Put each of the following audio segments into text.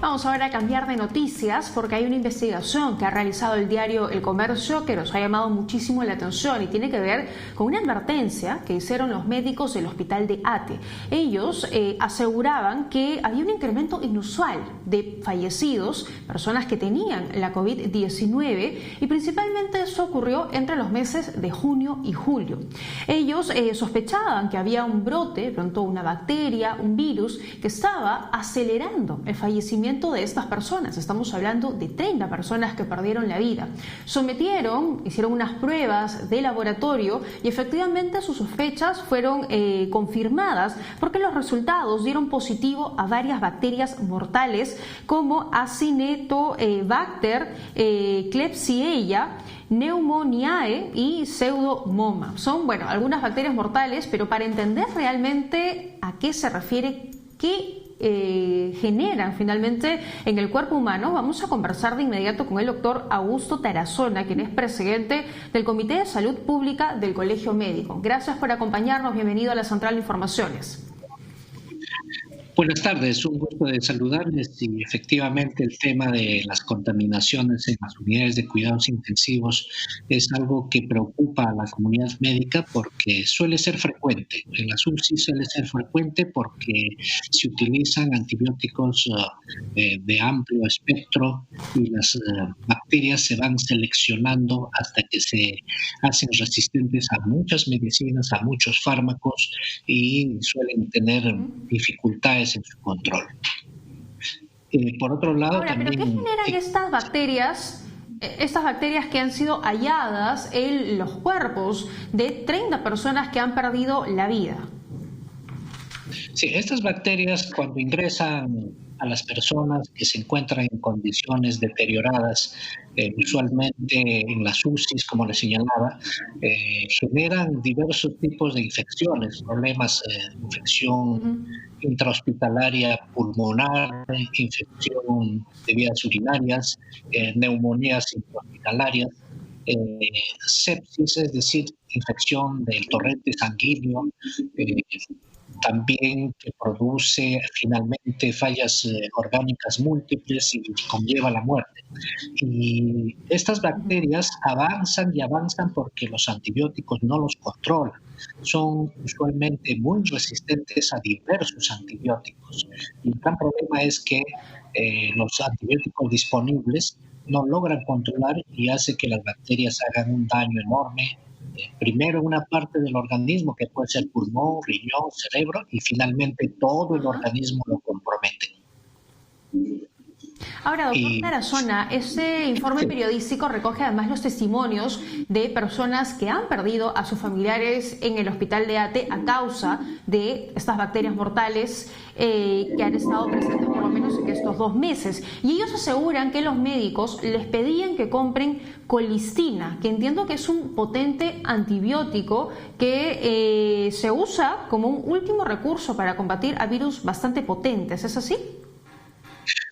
Vamos ahora a cambiar de noticias porque hay una investigación que ha realizado el diario El Comercio que nos ha llamado muchísimo la atención y tiene que ver con una advertencia que hicieron los médicos del hospital de Ate. Ellos aseguraban que había un incremento inusual de fallecidos, personas que tenían la COVID-19, y principalmente eso ocurrió entre los meses de junio y julio. Ellos sospechaban que había un brote, pronto una bacteria, un virus, que estaba acelerando el fallecimiento de estas personas. Estamos hablando de 30 personas que perdieron la vida. Hicieron unas pruebas de laboratorio y efectivamente sus sospechas fueron confirmadas porque los resultados dieron positivo a varias bacterias mortales como Acinetobacter, Klebsiella, Pneumoniae y Pseudomonas. Son, algunas bacterias mortales, pero para entender realmente a qué se refiere, qué generan finalmente en el cuerpo humano, vamos a conversar de inmediato con el doctor Augusto Tarazona, quien es presidente del Comité de Salud Pública del Colegio Médico. Gracias por acompañarnos, bienvenido a la Central de Informaciones. Buenas tardes, un gusto de saludarles y efectivamente el tema de las contaminaciones en las unidades de cuidados intensivos es algo que preocupa a la comunidad médica porque suele ser frecuente. En las UCI suele ser frecuente porque se utilizan antibióticos de amplio espectro y las bacterias se van seleccionando hasta que se hacen resistentes a muchas medicinas, a muchos fármacos y suelen tener dificultades en su control. Por otro lado, ahora, ¿pero qué generan estas bacterias que han sido halladas en los cuerpos de 30 personas que han perdido la vida? Sí, estas bacterias cuando ingresan a las personas que se encuentran en condiciones deterioradas, usualmente en las UCIs, como les señalaba, generan diversos tipos de infecciones, problemas de infección intrahospitalaria pulmonar, infección de vías urinarias, neumonías intrahospitalarias, sepsis, es decir, infección del torrente sanguíneo, también que produce finalmente fallas orgánicas múltiples y conlleva la muerte. Y estas bacterias avanzan y avanzan porque los antibióticos no los controlan. Son usualmente muy resistentes a diversos antibióticos. Y el gran problema es que los antibióticos disponibles no logran controlar y hace que las bacterias hagan un daño enorme. Primero una parte del organismo que puede ser pulmón, riñón, cerebro y finalmente todo el organismo lo compromete. Ahora, doctor Tarazona, este informe periodístico recoge además los testimonios de personas que han perdido a sus familiares en el hospital de Ate a causa de estas bacterias mortales que han estado presentes por lo menos en estos 2 meses. Y ellos aseguran que los médicos les pedían que compren colistina, que entiendo que es un potente antibiótico que se usa como un último recurso para combatir a virus bastante potentes. ¿Es así?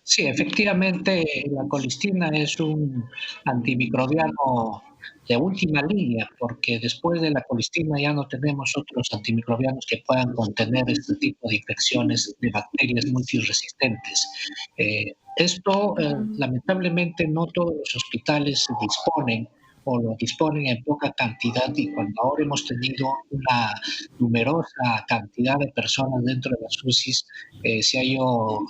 Sí, efectivamente, la colistina es un antimicrobiano de última línea, porque después de la colistina ya no tenemos otros antimicrobianos que puedan contener este tipo de infecciones de bacterias multiresistentes. Esto, lamentablemente, no todos los hospitales disponen o lo disponen en poca cantidad y cuando ahora hemos tenido una numerosa cantidad de personas dentro de las UCIs, se ha ido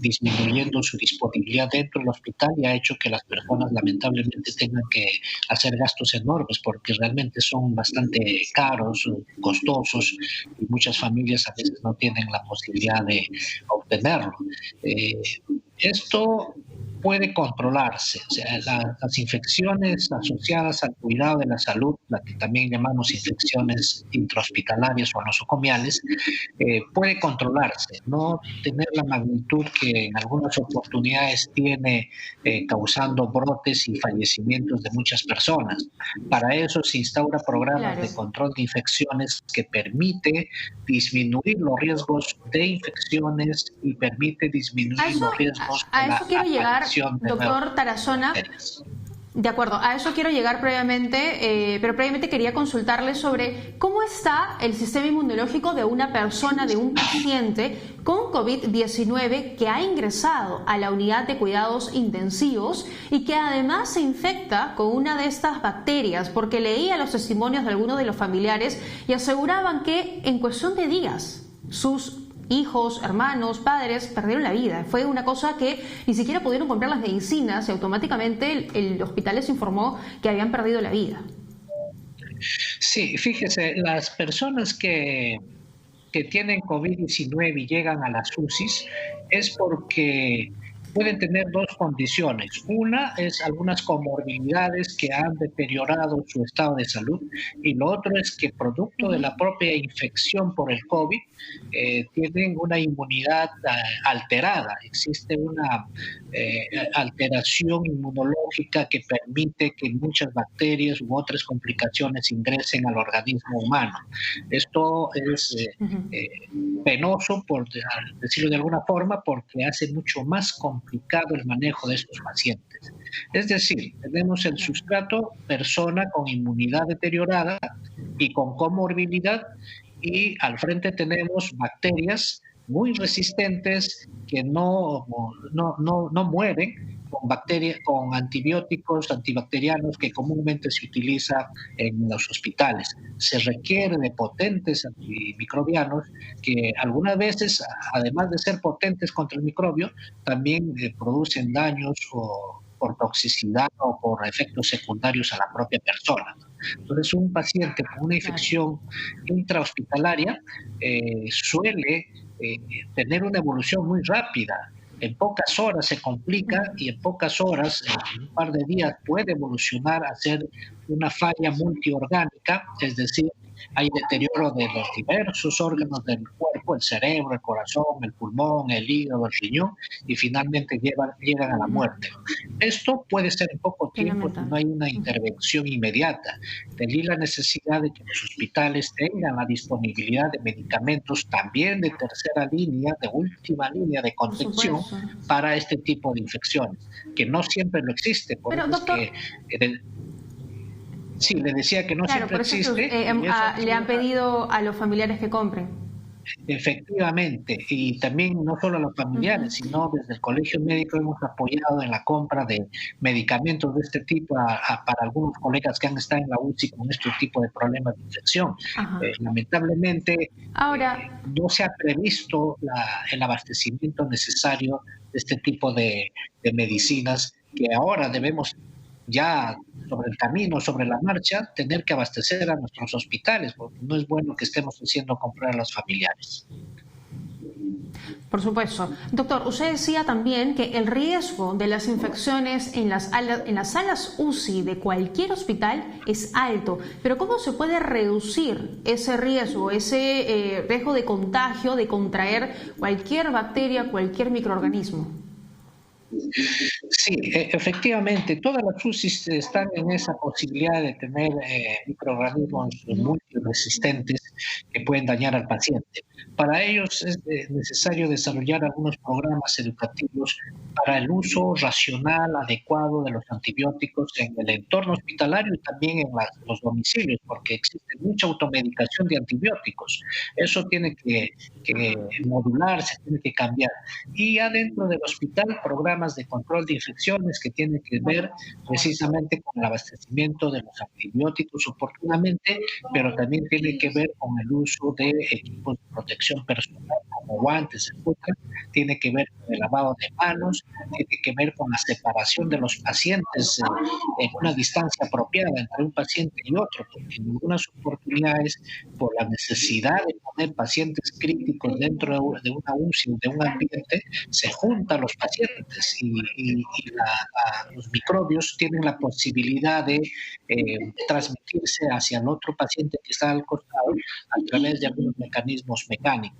disminuyendo su disponibilidad dentro del hospital y ha hecho que las personas lamentablemente tengan que hacer gastos enormes porque realmente son bastante caros, costosos y muchas familias a veces no tienen la posibilidad de obtenerlo. Esto puede controlarse, o sea, las infecciones asociadas al cuidado de la salud, la que también llamamos infecciones intrahospitalarias o nosocomiales, puede controlarse, no tener la magnitud que en algunas oportunidades tiene causando brotes y fallecimientos de muchas personas. Para eso se instaura programas de control de infecciones que permite disminuir los riesgos de infecciones y permite disminuir los riesgos de la quiero llegar, doctor Tarazona. De acuerdo, a eso quiero llegar previamente, pero previamente quería consultarle sobre cómo está el sistema inmunológico de una persona, de un paciente con COVID-19 que ha ingresado a la unidad de cuidados intensivos y que además se infecta con una de estas bacterias, porque leía los testimonios de algunos de los familiares y aseguraban que en cuestión de días sus hijos, hermanos, padres perdieron la vida. Fue una cosa que ni siquiera pudieron comprar las medicinas y automáticamente el hospital les informó que habían perdido la vida. Sí, fíjese, las personas que tienen COVID-19 y llegan a las UCIs es porque pueden tener dos condiciones. Una es algunas comorbilidades que han deteriorado su estado de salud y lo otro es que producto de la propia infección por el COVID tienen una inmunidad alterada. Existe una alteración inmunológica que permite que muchas bacterias u otras complicaciones ingresen al organismo humano. Esto es penoso, por decirlo de alguna forma, porque hace mucho más complicado el manejo de estos pacientes. Es decir, tenemos el sustrato persona con inmunidad deteriorada y con comorbilidad, y al frente tenemos bacterias muy resistentes que no mueren con antibióticos antibacterianos que comúnmente se utiliza en los hospitales. Se requiere de potentes antimicrobianos que algunas veces, además de ser potentes contra el microbio, también producen daños o por toxicidad o por efectos secundarios a la propia persona. Entonces, un paciente con una infección intrahospitalaria suele tener una evolución muy rápida. En pocas horas se complica y en pocas horas, en un par de días, puede evolucionar a ser una falla multiorgánica, es decir, hay deterioro de los diversos órganos del cuerpo, el cerebro, el corazón, el pulmón, el hígado, el riñón, y finalmente llegan a la muerte. Esto puede ser en poco tiempo si no hay una intervención inmediata. De allí la necesidad de que los hospitales tengan la disponibilidad de medicamentos también de tercera línea, de última línea de contención para este tipo de infecciones, que no siempre lo existe. Por Pero, eso doctor, es que sí, le decía que no siempre por eso existe. le han pedido a los familiares que compren. Efectivamente, y también no solo a los familiares, sino desde el Colegio Médico hemos apoyado en la compra de medicamentos de este tipo para algunos colegas que han estado en la UCI con este tipo de problemas de infección. Lamentablemente, ahora, no se ha previsto el abastecimiento necesario de este tipo de medicinas que ahora debemos ya sobre el camino, sobre la marcha, tener que abastecer a nuestros hospitales, porque no es bueno que estemos haciendo comprar a los familiares. Por supuesto. Doctor, usted decía también que el riesgo de las infecciones en las salas UCI de cualquier hospital es alto, pero ¿cómo se puede reducir ese riesgo de contagio, de contraer cualquier bacteria, cualquier microorganismo? Sí, efectivamente, todas las UCIs están en esa posibilidad de tener microorganismos muy resistentes que pueden dañar al paciente. Para ellos es necesario desarrollar algunos programas educativos para el uso racional, adecuado de los antibióticos en el entorno hospitalario y también en los domicilios, porque existe mucha automedicación de antibióticos. Eso tiene que modularse, tiene que cambiar. Y adentro del hospital, programas de control de infecciones que tienen que ver precisamente con el abastecimiento de los antibióticos oportunamente, pero también tiene que ver con el uso de equipos de protección personal como guantes, etcétera. Tiene que ver con el lavado de manos, tiene que ver con la separación de los pacientes en una distancia apropiada entre un paciente y otro, porque en algunas oportunidades, por la necesidad de poner pacientes críticos dentro de una UCI, de un ambiente, se juntan los pacientes y los microbios tienen la posibilidad de transmitirse hacia el otro paciente que está al costado a través de algunos mecanismos mecánicos,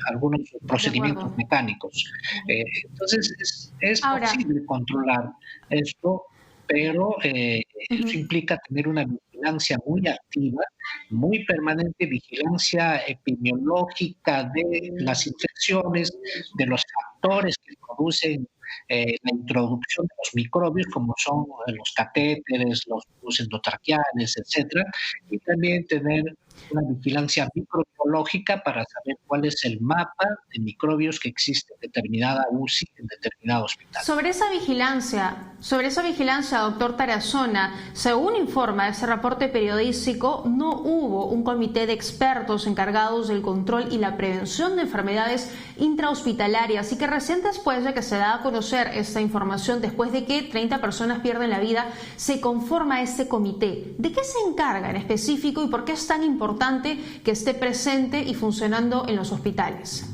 algunos procedimientos mecánicos. Entonces, es posible controlar esto, pero eso implica tener una vigilancia muy activa muy permanente vigilancia epidemiológica de las infecciones, de los factores que producen la introducción de los microbios, como son los catéteres, los tubos endotraqueales, etcétera, y también tener una vigilancia microbiológica para saber cuál es el mapa de microbios que existe en determinada UCI, en determinado hospital. Sobre esa vigilancia, doctor Tarazona, según informa ese reporte periodístico, no hubo un comité de expertos encargados del control y la prevención de enfermedades intrahospitalarias, y que recién después de que se da a conocer esta información, después de que 30 personas pierden la vida, se conforma este comité. ¿De qué se encarga en específico y por qué es tan importante que esté presente y funcionando en los hospitales?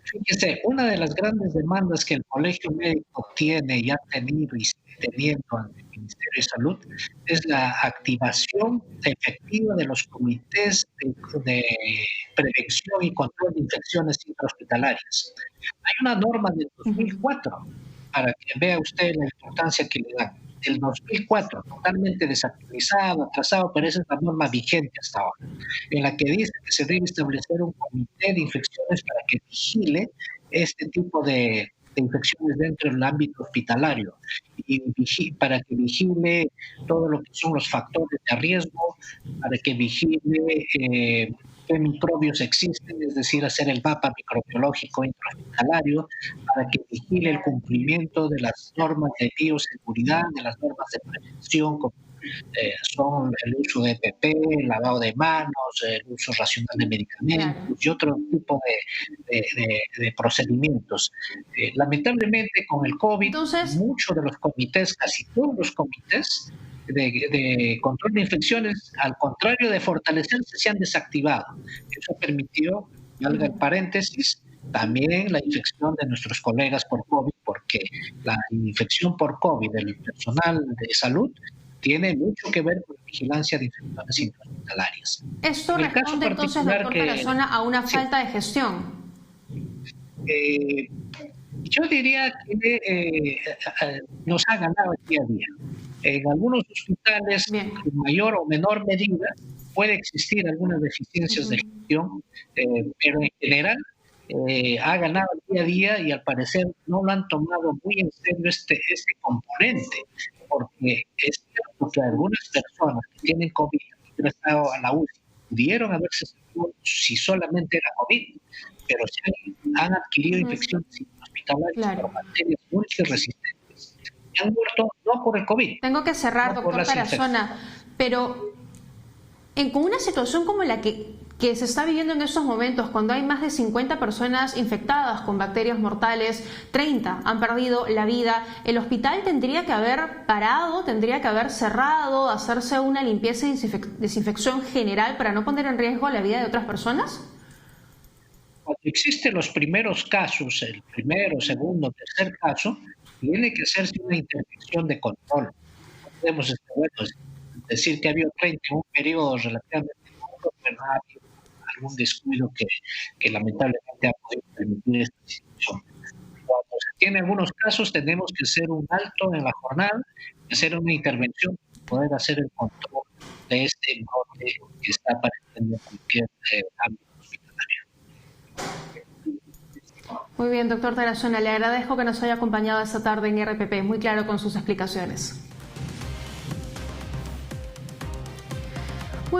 Fíjese, una de las grandes demandas que el Colegio Médico tiene y ha tenido y sigue teniendo ante el Ministerio de Salud es la activación efectiva de los comités de prevención y control de infecciones intrahospitalarias. Hay una norma del 2004, para que vea usted la importancia que le dan. Del 2004, totalmente desactualizado, atrasado, pero esa es la norma vigente hasta ahora, en la que dice que se debe establecer un comité de infecciones para que vigile este tipo de infecciones dentro del ámbito hospitalario y para que vigile todo lo que son los factores de riesgo, para que vigile qué microbios existen, es decir, hacer el mapa microbiológico intrahospitalario, para que vigile el cumplimiento de las normas de bioseguridad, de las normas de prevención, como son el uso de EPP, el lavado de manos, el uso racional de medicamentos y otro tipo de procedimientos. Lamentablemente, con el COVID, muchos de los comités, casi todos los comités de control de infecciones, al contrario de fortalecerse, se han desactivado. Eso permitió, valga el paréntesis, también la infección de nuestros colegas por COVID, porque la infección por COVID del personal de salud tiene mucho que ver con la vigilancia de infecciones intrahospitalarias. Esto responde entonces, doctor Tarazona, a una falta de gestión. Yo diría que nos ha ganado el día a día. En algunos hospitales, en mayor o menor medida, puede existir algunas deficiencias de gestión, pero en general ha ganado el día a día y al parecer no lo han tomado muy en serio este componente, porque es cierto que algunas personas que tienen COVID han ingresado a la UCI pudieron haberse salvado si solamente era COVID, pero si han adquirido infecciones hospitalarias por bacterias multiresistentes y han muerto no por el COVID. Tengo que cerrar, doctor Tarazona, pero con una situación como la que se está viviendo en estos momentos, cuando hay más de 50 personas infectadas con bacterias mortales, 30 han perdido la vida, el hospital tendría que haber parado, tendría que haber cerrado, hacerse una limpieza y desinfección general para no poner en riesgo la vida de otras personas. Cuando existen los primeros casos, el primero, segundo, tercer caso, tiene que hacerse una intervención de control. No podemos decir que ha habido 30 en un periodo relativamente corto, pero ha habido algún descuido que lamentablemente ha podido permitir esta situación. Cuando se tiene algunos casos, tenemos que hacer un alto en la jornada, hacer una intervención para poder hacer el control de este brote que está apareciendo en cualquier ámbito hospitalario. Muy bien, doctor Tarazona, le agradezco que nos haya acompañado esta tarde en RPP, muy claro con sus explicaciones.